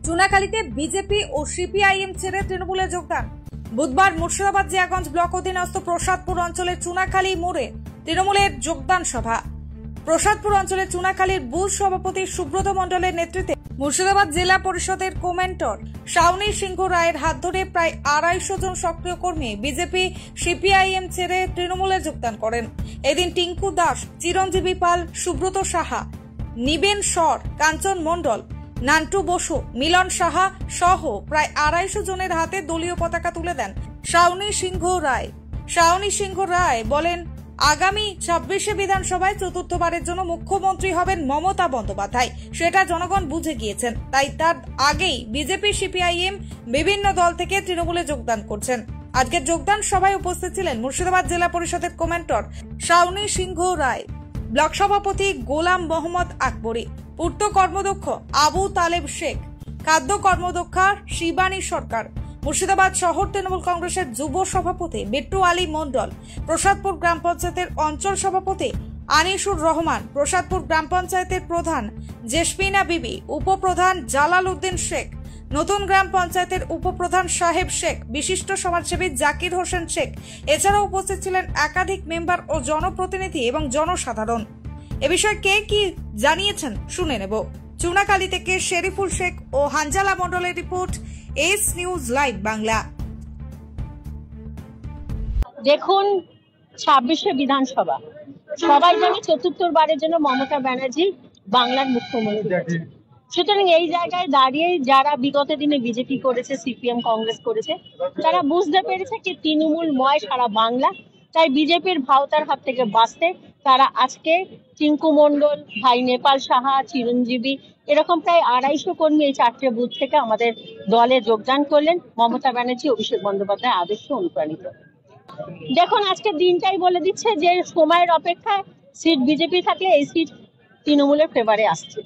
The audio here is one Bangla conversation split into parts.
চুনাখালীতে বিজেপি ও সিপিআইএম ছেড়ে তৃণমূলে যোগদান। বুধবার মুর্শিদাবাদ জিয়াগঞ্জ ব্লক অধীনস্থ প্রসাদপুর অঞ্চলের চুনাখালী মোড়ে তৃণমূলের যোগদান সভা। প্রসাদপুর অঞ্চলের চুনাখালীর বুথ সভাপতি সুব্রত মণ্ডলের নেতৃত্বে মুর্শিদাবাদ জেলা পরিষদের কমেন্টর শাওনী সিংহ রায়ের হাত ধরে প্রায় 250 জন সক্রিয় কর্মী বিজেপি সিপিআইএম ছেড়ে তৃণমূলে যোগদান করেন। এদিন টিঙ্কু দাস, চিরঞ্জীবী পাল, সুব্রত সাহা, নিবেন সর, কাঞ্চন মণ্ডল, নান্টু বসু, মিলন সাহা সহ প্রায় 250 জনের হাতে দলীয় পতাকা তুলে দেন শাওনী সিংহ রায় বলেন, আগামী 26শে বিধানসভায় চতুর্থবারের জন্য মুখ্যমন্ত্রী হবেন মমতা বন্দ্যোপাধ্যায়, সেটা জনগণ বুঝে গিয়েছেন। তাই তার আগেই বিজেপি সিপিআইএম বিভিন্ন দল থেকে তৃণমূলে যোগদান করছেন। আজকের যোগদান সভায় উপস্থিত ছিলেন মুর্শিদাবাদ জেলা পরিষদের কমেন্টর শাওনী সিংহ রায়, ব্লক সভাপতি গোলাম মোহাম্মদ আকবরী, পূর্ত কর্মদক্ষ আবু তালেব শেখ, খাদ্য কর্মদক্ষা শিবানী সরকার, মুর্শিদাবাদ শহর তৃণমূল কংগ্রেসের যুব সভাপতি বিট্টু আলী মণ্ডল, প্রসাদপুর গ্রাম পঞ্চায়েতের অঞ্চল সভাপতি আনিসুর রহমান, প্রসাদপুর গ্রাম পঞ্চায়েতের প্রধান জেসমিনা বিবি, উপপ্রধান জালাল উদ্দিন শেখ, নতুন গ্রাম পঞ্চায়েতের উপপ্রধান সাহেব শেখ, বিশিষ্ট সমাজসেবী জাকির হোসেন শেখ। এছাড়াও উপস্থিত ছিলেন একাধিক মেম্বার ও জনপ্রতিনিধি এবং জনসাধারণ। এ বিষয়ে কে কি জানিয়েছেন শুনে নেব। চুনাখালী থেকে শেরিফুল শেখ ও হানজালা মণ্ডলের report, S news live Bangla. দেখুন, 26শে বিধানসভা, সবাই জানে চতুর্থবারের জন্য মমতা ব্যানার্জি বাংলার মুখ্যমন্ত্রী হয়েছে। সুতরাং এই জায়গায় দাঁড়িয়ে যারা বিগত দিনে বিজেপি করেছে, সিপিএম কংগ্রেস করেছে, তারা বুঝতে পেরেছে যে তৃণমূলময় সারা বাংলা। তাই বিজেপির ভাওতার হাত থেকে বাঁচতে তারা আজকে টিঙ্কু মণ্ডল, ভাই নেপাল সাহা, চিরঞ্জীবী, এরকম প্রায় 250 কর্মী এই 4টে বুথ থেকে আমাদের দলে যোগদান করলেন, মমতা ব্যানার্জি, অভিষেক বন্দ্যোপাধ্যায় আদর্শে অনুপ্রাণিত। দেখুন, আজকে দিনটাই বলে দিচ্ছে যে সময়ের অপেক্ষায় সিট বিজেপি থাকলে এই সিট তৃণমূলের ফেভারে আসছে।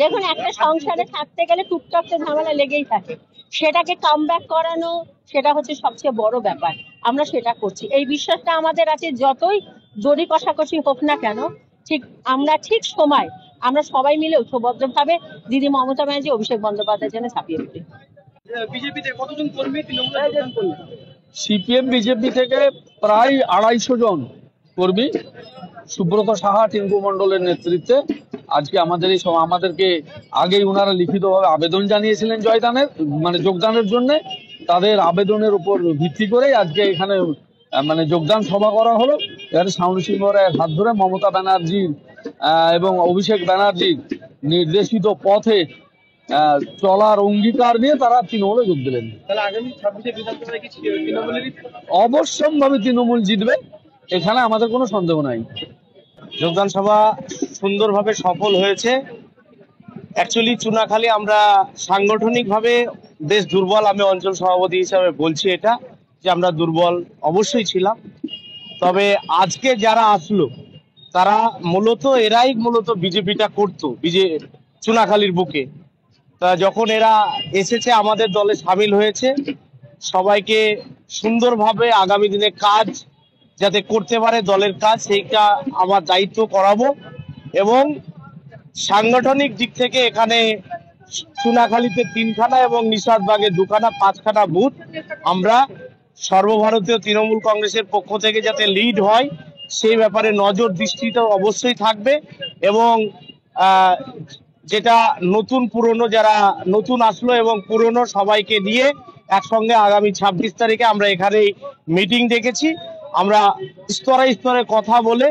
দেখুন, একটা সংসারে থাকতে গেলে টুকটাক ঝামেলা লেগেই থাকে, সেটাকে কামব্যাক করানো, সেটা হচ্ছে সবচেয়ে বড় ব্যাপার। আমরা সেটা করছি, এই বিশ্বাসটা আমাদের আছে। যতই জড়ি কষাকষি হোক না কেন, আমরা ঠিক সময় আমরা সবাই মিলে ঐক্যবদ্ধভাবে দিদি মমতা ব্যানার্জি, অভিষেক বন্দ্যোপাধ্যায়ের জন্য ছাপিয়ে পড়ি। সিপিএম বিজেপি থেকে প্রায় 250 জন কর্মী সুব্রত সাহা, টিঙ্কু মণ্ডলের নেতৃত্বে আজকে আমাদেরকে আগেই ওনারা লিখিতভাবে আবেদন জানিয়েছিলেন যোগদানের জন্য। তাদের আবেদনের উপর ভিত্তি করে আজকে এখানে যোগদান সভা করা হলো। এখানে শাওনী সিংহ রায়ের হাত ধরে মমতা ব্যানার্জি এবং অভিষেক ব্যানার্জির নির্দেশিত পথে চলার অঙ্গীকার নিয়ে তারা তৃণমূলে যোগ দিলেন। অবশ্যম্ভাবী তৃণমূল জিতবে, এখানে আমাদের কোনো সন্দেহ নাই। যোগদান সভা সুন্দরভাবে সফল হয়েছে। অ্যাকচুয়ালি চুনাখালী আমরা সাংগঠনিকভাবে বেশ দুর্বল। আমি অঞ্চল সভাপতি হিসাবে বলছি এটা, যে আমরা দুর্বল অবশ্যই ছিলাম। তবে আজকে যারা আসলো তারা এরাই মূলত বিজেপিটা করতো চুনাখালীর বুকে। তা যখন এরা এসেছে, আমাদের দলে সামিল হয়েছে, সবাইকে সুন্দরভাবে আগামী দিনে কাজ যাতে করতে পারে, দলের কাজ, সেইটা আমার দায়িত্ব করাবো। এবং সাংগঠনিক দিক থেকে এখানে চুনাখালীতে 3খানা এবং নিশাদবাগে 2খানা, 5খানা বুথ আমরা সর্বভারতীয় তৃণমূল কংগ্রেসের পক্ষ থেকে যাতে লিড হয় সেই ব্যাপারে নজর দৃষ্টিতে অবশ্যই থাকবে। এবং যেটা নতুন পুরনো, যারা নতুন আসলো এবং পুরনো সবাইকে নিয়ে একসঙ্গে আগামী 26 তারিখে আমরা এখানেই মিটিং ডেকেছি। আমরা স্তরে স্তরে কথা বলে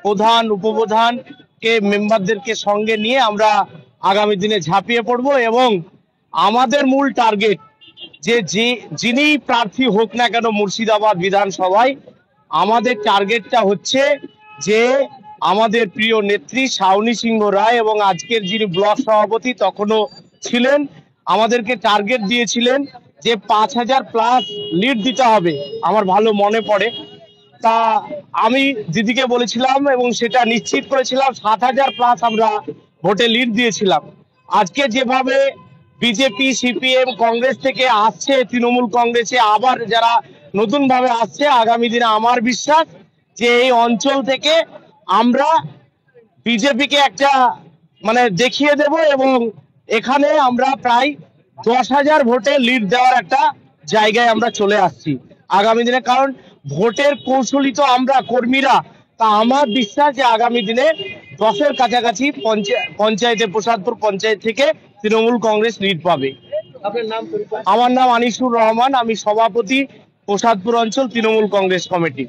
প্রধান, উপপ্রধানকে, মেম্বারদেরকে সঙ্গে নিয়ে আমরা আগামী দিনে ঝাঁপিয়ে পড়ব। এবং আমাদের মূল টার্গেট যিনি প্রার্থী হোক না কেন মুর্শিদাবাদ বিধানসভায়, আমাদের টার্গেটটা হচ্ছে যে আমাদের প্রিয় নেত্রী শাওনী সিংহ রায় এবং আজকের যিনি ব্লক সভাপতি তখনও ছিলেন, আমাদেরকে টার্গেট দিয়েছিলেন যে 5000+ লিড দিতে হবে। আমার ভালো মনে পড়ে, তা আমি দিদিকে বলেছিলাম এবং সেটা নিশ্চিত করেছিলাম, 7000+ আমরা ভোটে লিড দিয়েছিলাম। আজকে যেভাবে বিজেপি, সিপিএম, কংগ্রেস থেকে আসছে তৃণমূল কংগ্রেসে, আবার যারা নতুন ভাবে আসছে, আগামী দিনে আমার বিশ্বাস যে এই অঞ্চল থেকে আমরা বিজেপিকে একটা মানে দেখিয়ে দেব, এবং এখানে আমরা প্রায় 10,000 ভোটে লিড দেওয়ার একটা জায়গায় আমরা চলে আসছি আগামী দিনে। কারণ ভোটের কৌশলী তো আমরা কর্মীরা, তা আমার বিশ্বাস যে আগামী দিনে 10-এর কাছাকাছি পঞ্চায়েতে, প্রসাদপুর পঞ্চায়েত থেকে তৃণমূল কংগ্রেস লিড পাবে। আমার নাম আনিসুর রহমান, আমি সভাপতি প্রসাদপুর অঞ্চল তৃণমূল কংগ্রেস কমিটি।